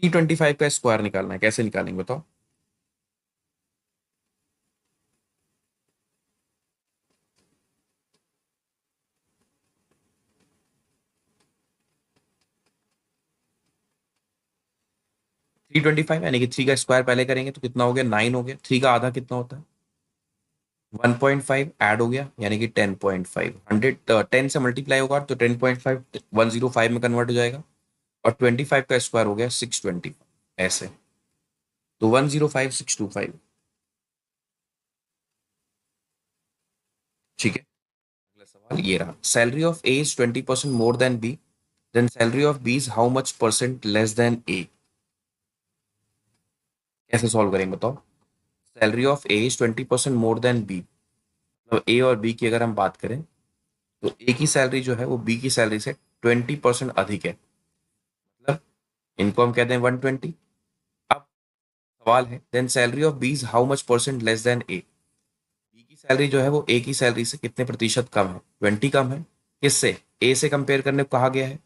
325 का स्क्वायर निकालना है, कैसे निकालेंगे बताओ? थ्री ट्वेंटी फाइव यानी कि 3 का स्क्वायर पहले करेंगे तो कितना हो गया? 9 हो गया। 3 का आधा कितना होता है? 1.5 ऐड हो गया यानी कि 10.5। 10 से मल्टीप्लाई होगा तो 10.5 105 में कन्वर्ट हो जाएगा। और 25 का स्क्वायर हो गया 620, ऐसे। तो 105625। ठीक है। अगला सवाल ये रहा, salary of A is 20% more than B, then salary of B is how much percent less than A. कैसे सॉल्व करेंगे बताओ? Salary of A is 20% more than B, मतलब ए और बी की अगर हम बात करें तो ए की सैलरी जो है वो बी की सैलरी से 20% अधिक है, मतलब इनको हम कहते हैं 120। अब सवाल है, then salary of B is how much percent less than A. B की सैलरी जो है वो ए की सैलरी से कितने प्रतिशत कम है? 20 कम है। किससे? ए से कंपेयर करने को कहा गया है,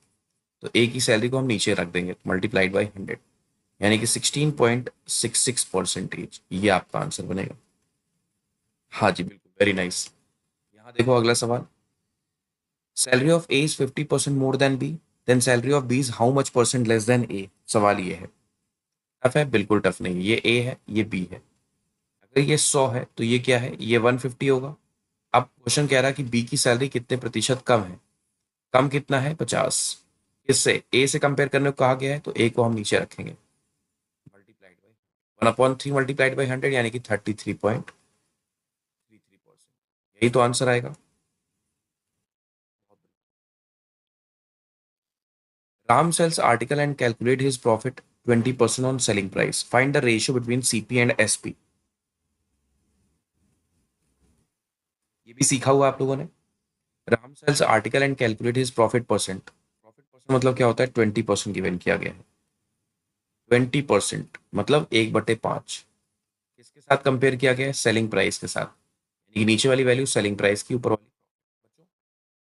तो ए की सैलरी को हम नीचे रख देंगे, मल्टीप्लाइड बाई 100, यानी कि 16.66%। ये आपका आंसर बनेगा। हाँ जी बिल्कुल, वेरी नाइस। यहाँ देखो अगला सवाल, salary of A is 50% more than B, then salary of B is how much percent less than A. सवाल ये है। टफ है? बिल्कुल टफ नहीं, ये ए है ये बी है। अगर ये 100 है तो ये क्या है? ये 150 होगा। अब क्वेश्चन कह रहा है कि बी की सैलरी कितने प्रतिशत कम है। कम कितना है? 50। इससे ए से कंपेयर करने को कहा गया है तो ए को हम नीचे रखेंगे, मल्टीप्लाइड बाई 1/3 मल्टीप्लाइड बाई 100, यानी कि 33.33%। यही तो आंसर आएगा। Ram sells article and calculate his profit 20% on selling price. Find the ratio between CP and SP. ये भी सीखा हुआ आप लोगों ने। Ram sells article and calculate his profit percent. Profit percent मतलब क्या होता है? 20% गिवन किया गया है। 20% मतलब 1/5। किसके साथ कंपेयर किया गया है? सेलिंग प्राइस के साथ। यानी कि नीचे वाली वैल्यू सेलिंग प्राइस की, ऊपर वाली।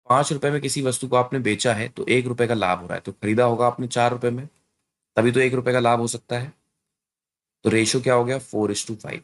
5 रुपए में किसी वस्तु को आपने बेचा है तो 1 रुपए का लाभ हो रहा है, तो खरीदा होगा आपने 4 रुपए में, तभी तो 1 रुपए का लाभ हो सकता है। तो रेशियो क्या हो गया? 4:5।